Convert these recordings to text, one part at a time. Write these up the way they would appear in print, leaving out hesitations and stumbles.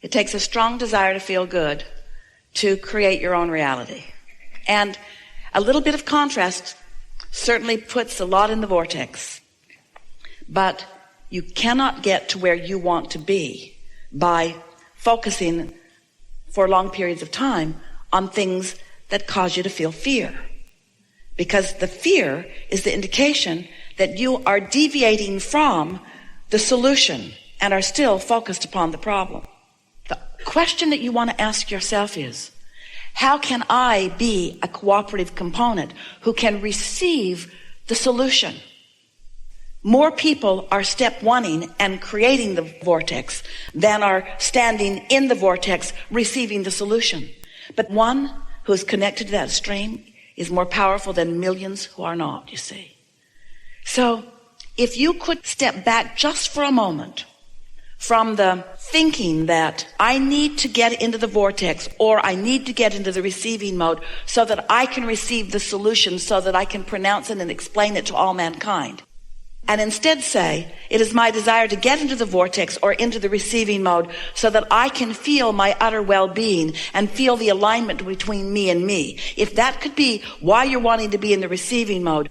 It takes a strong desire to feel good to create your own reality. And a little bit of contrast certainly puts a lot in the vortex. But you cannot get to where you want to be by focusing for long periods of time on things that cause you to feel fear. Because the fear is the indication that you are deviating from the solution and are still focused upon the problem. The question that you want to ask yourself is, how can I be a cooperative component who can receive the solution? More people are step oneing and creating the vortex than are standing in the vortex receiving the solution. But one who is connected to that stream is more powerful than millions who are not, you see. So if you could step back just for a moment from the thinking that I need to get into the vortex or I need to get into the receiving mode so that I can receive the solution, so that I can pronounce it and explain it to all mankind, and instead say, it is my desire to get into the vortex or into the receiving mode so that I can feel my utter well-being and feel the alignment between me and me. If that could be why you're wanting to be in the receiving mode,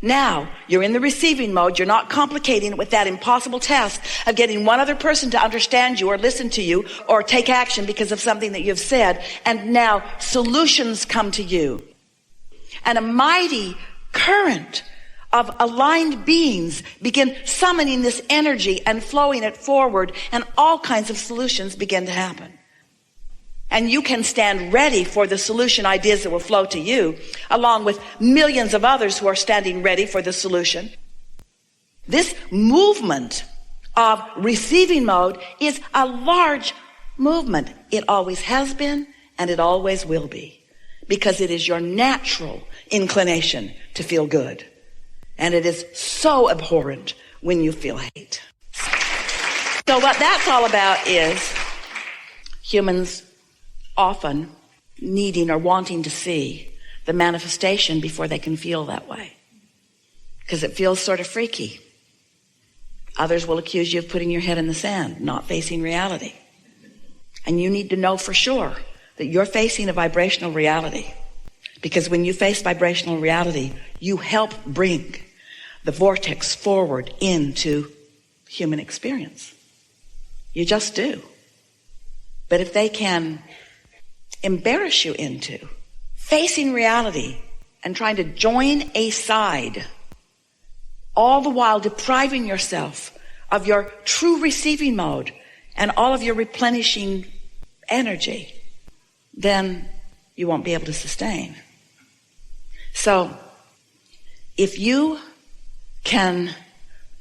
now you're in the receiving mode. You're not complicating it with that impossible task of getting one other person to understand you or listen to you or take action because of something that you've said. And now solutions come to you. And a mighty current of aligned beings begin summoning this energy and flowing it forward, and all kinds of solutions begin to happen. And you can stand ready for the solution ideas that will flow to you, along with millions of others who are standing ready for the solution. This movement of receiving mode is a large movement. It always has been, and it always will be, because it is your natural inclination to feel good. And it is so abhorrent when you feel hate. So what that's all about is humans often needing or wanting to see the manifestation before they can feel that way, because it feels sort of freaky. Others will accuse you of putting your head in the sand, not facing reality. And you need to know for sure that you're facing a vibrational reality, because when you face vibrational reality, you help bring the vortex forward into human experience. You just do. But if they can embarrass you into facing reality and trying to join a side, all the while depriving yourself of your true receiving mode and all of your replenishing energy, then you won't be able to sustain. So if you can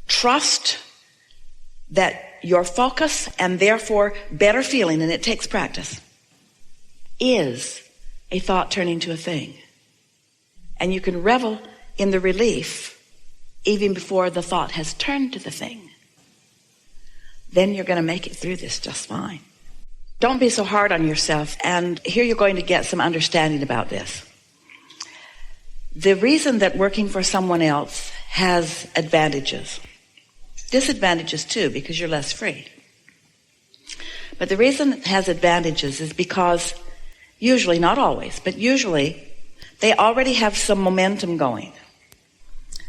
trust that your focus and therefore better feeling, and it takes practice, is a thought turning to a thing, and you can revel in the relief even before the thought has turned to the thing, then you're going to make it through this just fine. Don't be so hard on yourself, and here you're going to get some understanding about this. The reason that working for someone else has advantages, disadvantages too, because you're less free. But the reason it has advantages is because usually, not always, but usually they already have some momentum going.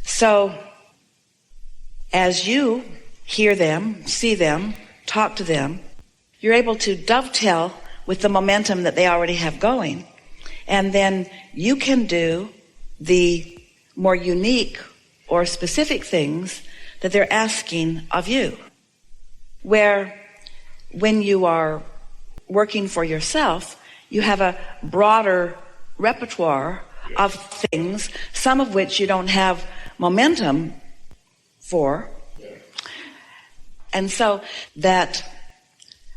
So as you hear them, see them, talk to them, you're able to dovetail with the momentum that they already have going. And then you can do the more unique or specific things that they're asking of you. Where when you are working for yourself, you have a broader repertoire of things, some of which you don't have momentum for. And so that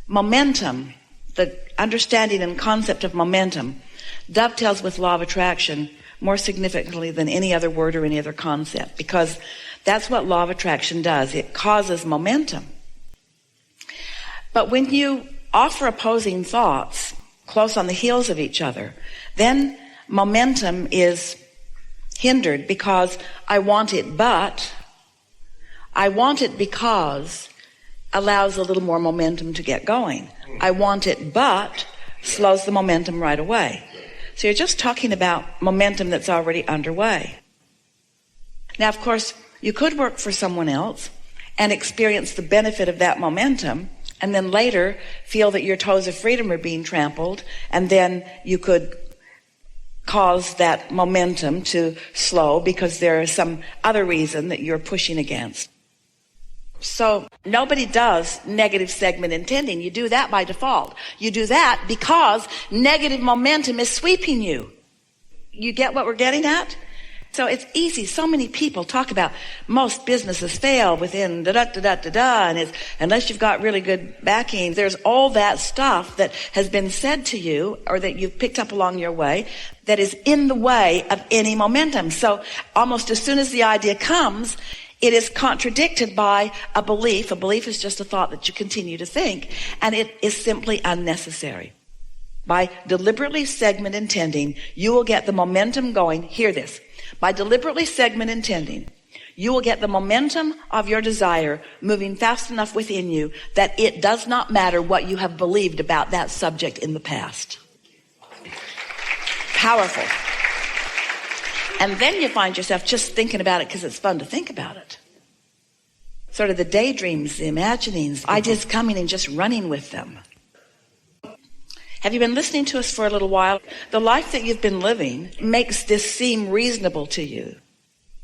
momentum, the understanding and concept of momentum, dovetails with law of attraction more significantly than any other word or any other concept, because that's what law of attraction does. It causes momentum. But when you offer opposing thoughts close on the heels of each other, then momentum is hindered, because I want it, but I want it because allows a little more momentum to get going. I want it, but slows the momentum right away. So you're just talking about momentum that's already underway. Now, of course, you could work for someone else and experience the benefit of that momentum, and then later feel that your toes of freedom are being trampled, and then you could cause that momentum to slow because there is some other reason that you're pushing against. So nobody does negative segment intending. You do that by default. You do that because negative momentum is sweeping you. You get what we're getting at? So it's easy. So many people talk about most businesses fail within da-da-da-da-da-da, and it's, unless you've got really good backing, there's all that stuff that has been said to you or that you've picked up along your way that is in the way of any momentum. So almost as soon as the idea comes, it is contradicted by a belief. A belief is just a thought that you continue to think, and it is simply unnecessary. By deliberately segment intending, you will get the momentum going. Hear this. By deliberately segment intending, you will get the momentum of your desire moving fast enough within you that it does not matter what you have believed about that subject in the past. Powerful. And then you find yourself just thinking about it because it's fun to think about it. Sort of the daydreams, the imaginings, ideas coming and just running with them. Have you been listening to us for a little while? The life that you've been living makes this seem reasonable to you.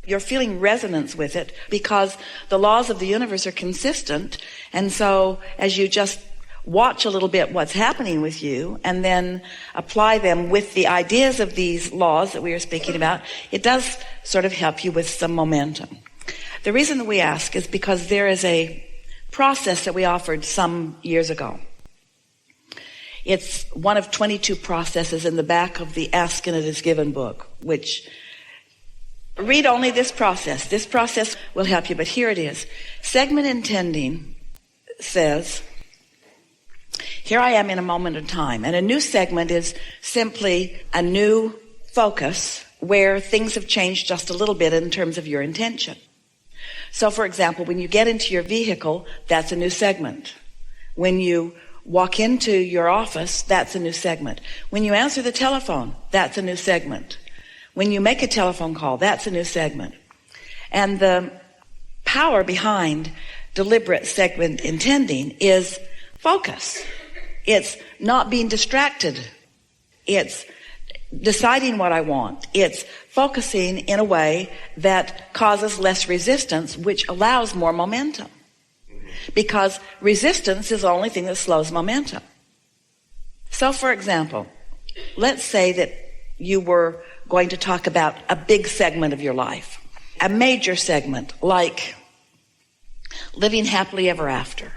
You're feeling resonance with it because the laws of the universe are consistent. And so as you just watch a little bit what's happening with you and then apply them with the ideas of these laws that we are speaking about, it does sort of help you with some momentum. The reason that we ask is because there is a process that we offered some years ago. It's one of 22 processes in the back of the Ask and It Is Given book, which read only this process. This process will help you, but here it is. Segment intending says, here I am in a moment of time, and a new segment is simply a new focus where things have changed just a little bit in terms of your intention. So, for example, when you get into your vehicle, that's a new segment. When you walk into your office, that's a new segment. When you answer the telephone, that's a new segment. When you make a telephone call, that's a new segment. And the power behind deliberate segment intending is focus. It's not being distracted. It's deciding what I want. It's focusing in a way that causes less resistance, which allows more momentum. Because resistance is the only thing that slows momentum. So, for example, let's say that you were going to talk about a big segment of your life, a major segment like living happily ever after.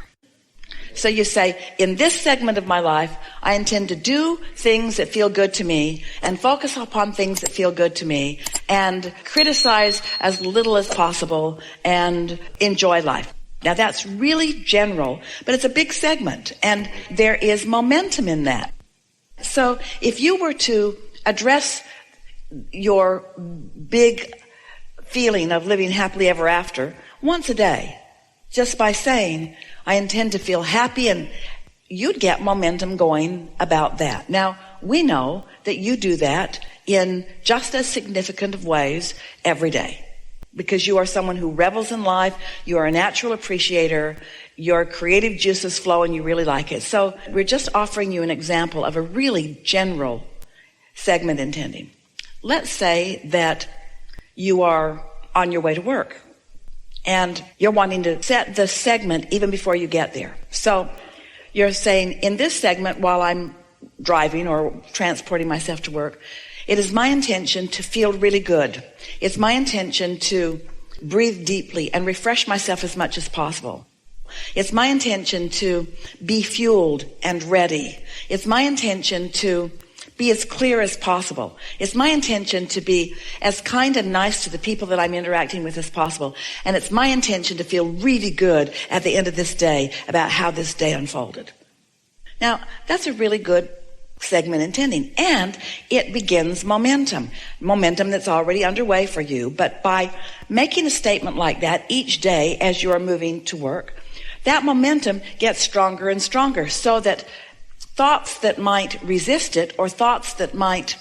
So you say, in this segment of my life, I intend to do things that feel good to me and focus upon things that feel good to me and criticize as little as possible and enjoy life. Now that's really general, but it's a big segment and there is momentum in that. So if you were to address your big feeling of living happily ever after once a day, just by saying, I intend to feel happy, and you'd get momentum going about that. Now, we know that you do that in just as significant of ways every day. Because you are someone who revels in life, you are a natural appreciator, your creative juices flow and you really like it. So we're just offering you an example of a really general segment intending. Let's say that you are on your way to work and you're wanting to set the segment even before you get there. So you're saying, in this segment while I'm driving or transporting myself to work, it is my intention to feel really good. It's my intention to breathe deeply and refresh myself as much as possible. It's my intention to be fueled and ready. It's my intention to be as clear as possible. It's my intention to be as kind and nice to the people that I'm interacting with as possible. And it's my intention to feel really good at the end of this day about how this day unfolded. Now, that's a really good segment intending, and it begins momentum that's already underway for you. But by making a statement like that each day as you are moving to work, that momentum gets stronger and stronger, so that thoughts that might resist it or thoughts that might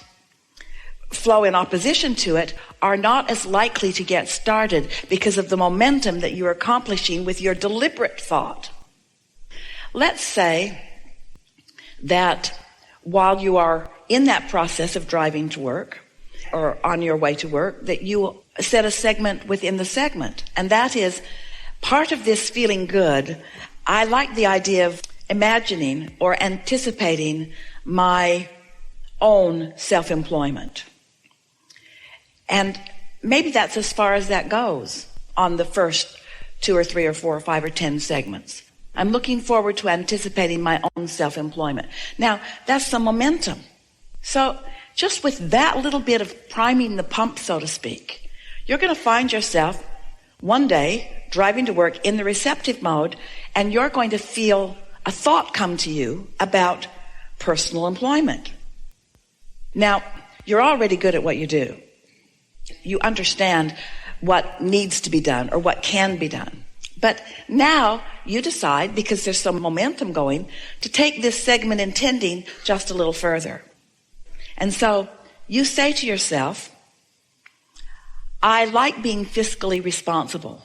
flow in opposition to it are not as likely to get started because of the momentum that you're accomplishing with your deliberate thought. Let's say that while you are in that process of driving to work or on your way to work, that you set a segment within the segment. And that is part of this feeling good. I like the idea of imagining or anticipating my own self-employment. And maybe that's as far as that goes on the first 2 or 3 or 4 or 5 or 10 segments. I'm looking forward to anticipating my own self-employment. Now, that's some momentum. So just with that little bit of priming the pump, so to speak, you're going to find yourself one day driving to work in the receptive mode, and you're going to feel a thought come to you about personal employment. Now, you're already good at what you do. You understand what needs to be done or what can be done. But now you decide, because there's some momentum going, to take this segment intending just a little further. And so you say to yourself, I like being fiscally responsible.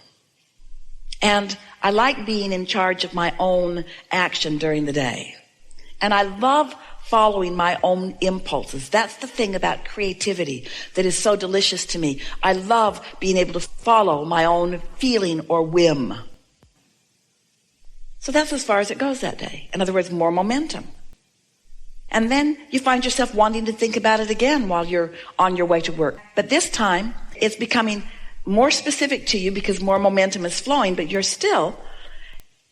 And I like being in charge of my own action during the day. And I love following my own impulses. That's the thing about creativity that is so delicious to me. I love being able to follow my own feeling or whim. So that's as far as it goes that day. In other words, more momentum. And then you find yourself wanting to think about it again while you're on your way to work. But this time, it's becoming more specific to you because more momentum is flowing, but you're still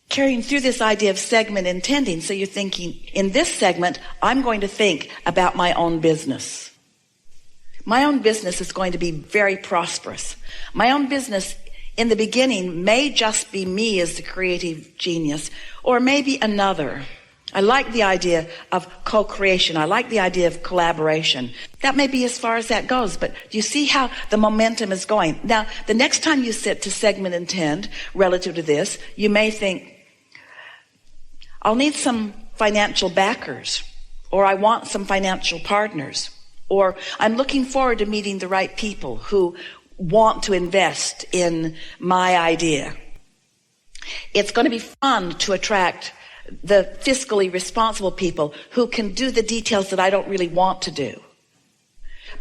carrying through this idea of segment intending. So you're thinking, in this segment, I'm going to think about my own business. My own business is going to be very prosperous. My own business in the beginning may just be me as the creative genius, or maybe another. I like the idea of co-creation. I like the idea of collaboration. That may be as far as that goes, but do you see how the momentum is going? Now, the next time you sit to segment intend relative to this, you may think, I'll need some financial backers, or I want some financial partners, or I'm looking forward to meeting the right people who want to invest in my idea. It's going to be fun to attract the fiscally responsible people who can do the details that I don't really want to do.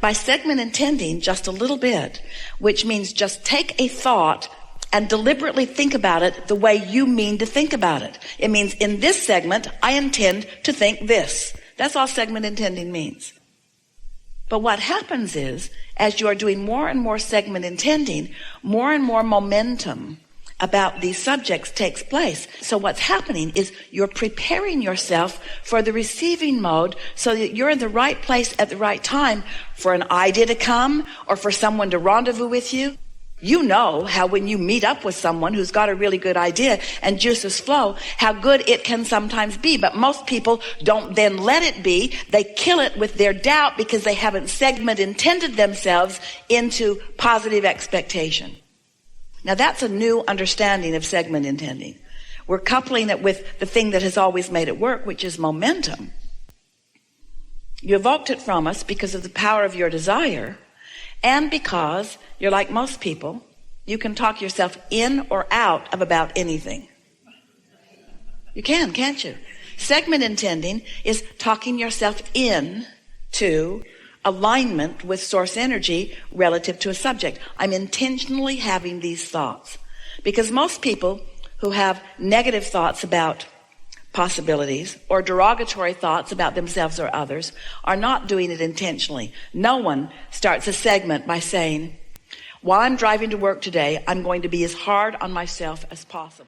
By segment intending just a little bit, which means just take a thought and deliberately think about it the way you mean to think about it. It means in this segment, I intend to think this. That's all segment intending means. But what happens is, as you are doing more and more segment intending, more and more momentum about these subjects takes place. So what's happening is you're preparing yourself for the receiving mode so that you're in the right place at the right time for an idea to come or for someone to rendezvous with you. You know how when you meet up with someone who's got a really good idea and juices flow, how good it can sometimes be. But most people don't then let it be. They kill it with their doubt because they haven't segment intended themselves into positive expectation. Now that's a new understanding of segment intending. We're coupling it with the thing that has always made it work, which is momentum. You evoked it from us because of the power of your desire, and because you're like most people, you can talk yourself in or out of about anything. You can, can't you? Segment intending is talking yourself in to alignment with source energy relative to a subject. I'm intentionally having these thoughts because most people who have negative thoughts about possibilities or derogatory thoughts about themselves or others are not doing it intentionally. No one starts a segment by saying, while I'm driving to work today, I'm going to be as hard on myself as possible.